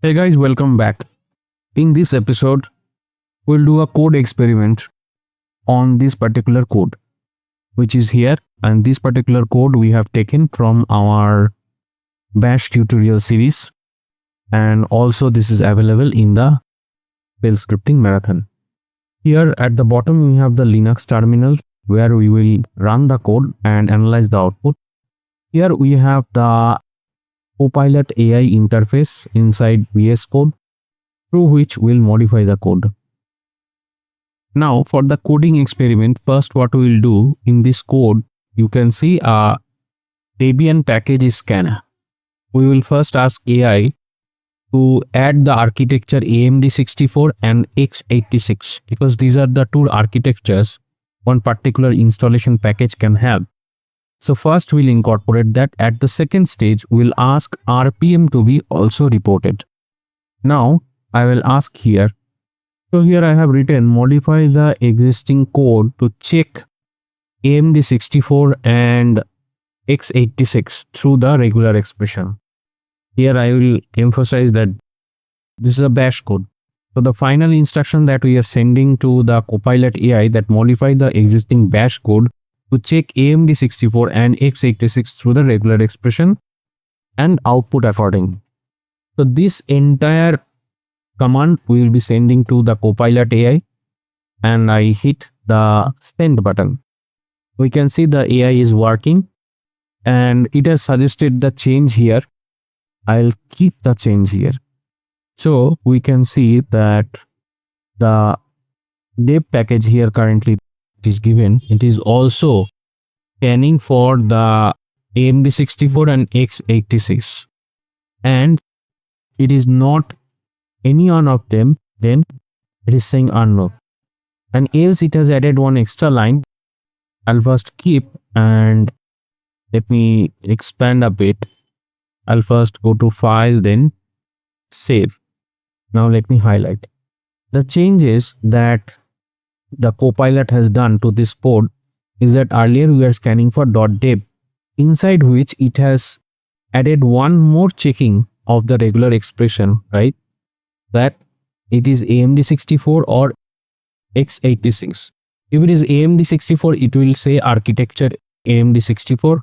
Hey guys, welcome back. In this episode, we'll do a code experiment on this particular code, which is here. And this particular code we have taken from our Bash tutorial series. And also this is available in the Shell scripting marathon. Here at the bottom, we have the Linux terminal where we will run the code and analyze the output. Here we have the Copilot AI interface inside VS Code, through which we'll modify the code. Now for the coding experiment, first what we will do in this code, you can see a Debian package scanner. We will first ask AI to add the architecture amd64 and x86 because these are the two architectures one particular installation package can have. So first we'll incorporate that. At the second stage, we'll ask RPM to be also reported. Now I will ask here. So here I have written modify the existing code to check amd64 and x86 through the regular expression. Here I will emphasize that this is a bash code. So the final instruction that we are sending to the Copilot AI that modify the existing bash code to check amd64 and x86 through the regular expression and output according. So this entire command we will be sending to the Copilot AI, and I hit the send button. We can see the AI is working and it has suggested the change here. I'll keep the change here. So we can see that the dev package here currently is given. It is also scanning for the amd64 and x86, and it is not any one of them, then it is saying unknown, and else it has added one extra line. I'll first keep and let me expand a bit. I'll first go to file, then save. Now let me highlight the changes that the Copilot has done to this code. Is that earlier we are scanning for .deb, inside which it has added one more checking of the regular expression, right? That it is amd64 or x86. If it is amd64, it will say architecture amd64.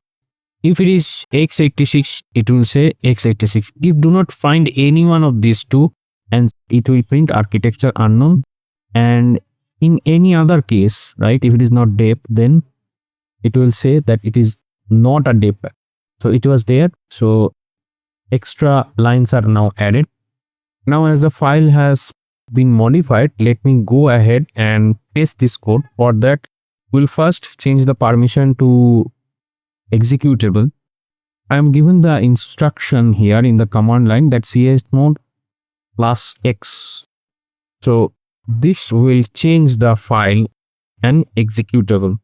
If it is x86, it will say x86. If do not find any one of these two, and it will print architecture unknown. And in any other case, right, if it is not deb, then it will say that it is not a deb. So it was there, so extra lines are now added. Now as the file has been modified, let me go ahead and test this code. For that, we'll first change the permission to executable. I am given the instruction here in the command line that chmod +x. So this will change the file and executable.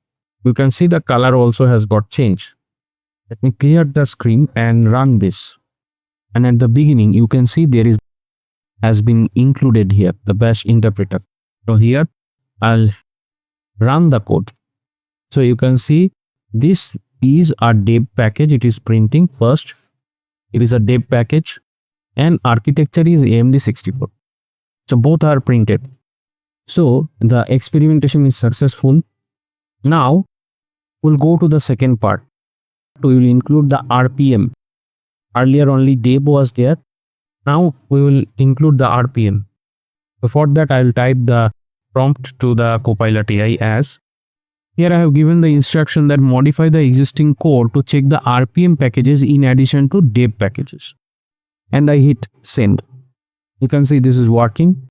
You can see the color also has got changed. Let me clear the screen and run this. And at the beginning, you can see there has been included here the bash interpreter. So here I'll run the code. So you can see this is a deb package. It is printing first. It is a deb package and architecture is amd64. So both are printed. So the experimentation is successful. Now we'll go to the second part. We will include the RPM. Earlier only deb was there. Now we will include the RPM. Before that, I will type the prompt to the Copilot AI as, here I have given the instruction that modify the existing code to check the RPM packages in addition to deb packages. And I hit send. You can see this is working.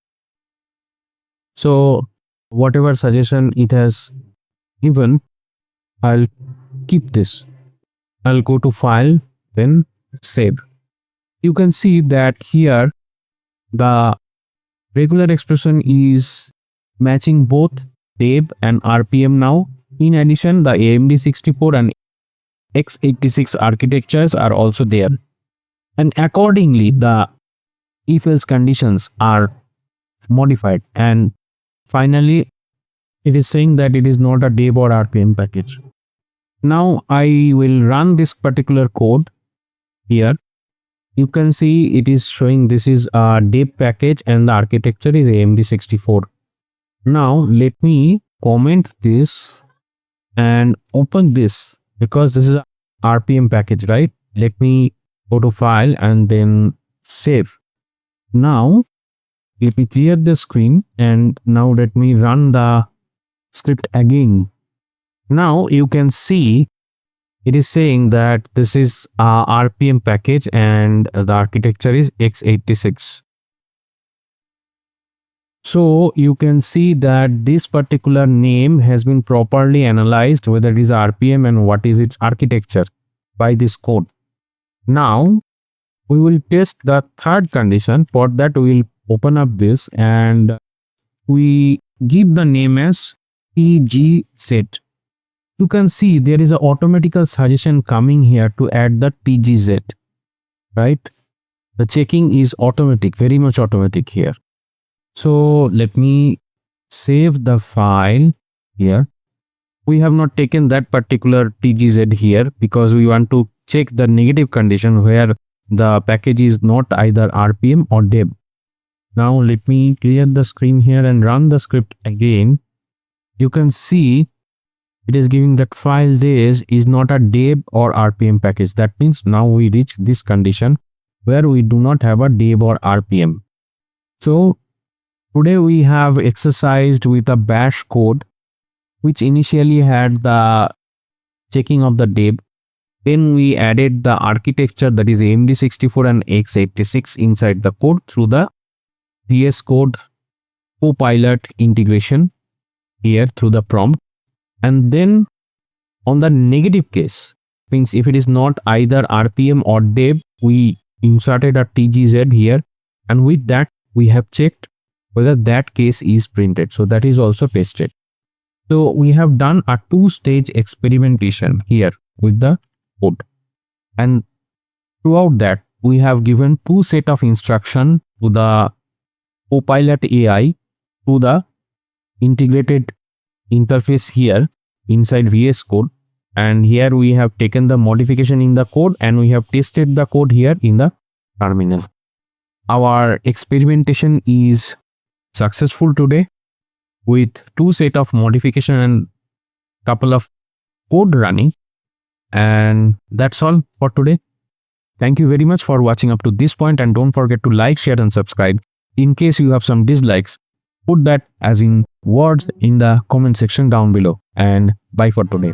So whatever suggestion it has given, I'll keep this. I'll go to file, then save. You can see that here the regular expression is matching both deb and RPM now. In addition, the amd64 and x86 architectures are also there. And accordingly, the if-else conditions are modified. And finally, it is saying that it is not a deb or RPM package. Now I will run this particular code here you can see it is showing this is a deb package and the architecture is amd64. Now let me comment this and open this because this is a RPM package, right? Let me go to file and then save. Now let me clear the screen and now let me run the script again. Now you can see it is saying that this is a RPM package and the architecture is x86. So you can see that this particular name has been properly analyzed, whether it is RPM and what is its architecture by this code. Now we will test the third condition. For that we will open up this and we give the name as tgz. You can see there is an automatical suggestion coming here to add the tgz, right? The checking is automatic, very much automatic here. So let me save the file here. We have not taken that particular tgz here because we want to check the negative condition where the package is not either RPM or deb. Now let me clear the screen here and run the script again. You can see it is giving that file this is not a deb or RPM package. That means now we reach this condition where we do not have a deb or RPM. So today we have exercised with a bash code which initially had the checking of the deb. Then we added the architecture, that is amd64 and x86 inside the code through the VS Code Copilot integration here through the prompt. And then on the negative case, means if it is not either RPM or deb, we inserted a tgz here, and with that we have checked whether that case is printed. So that is also tested. So we have done a two-stage experimentation here with the code, and throughout that we have given two set of instruction to the Copilot AI to the integrated interface here inside VS Code, and here we have taken the modification in the code and we have tested the code here in the terminal. Our experimentation is successful today with two set of modification and couple of code running, and that's all for today. Thank you very much for watching up to this point, and don't forget to like, share and subscribe. In case you have some dislikes, put that as in words in the comment section down below, and bye for today.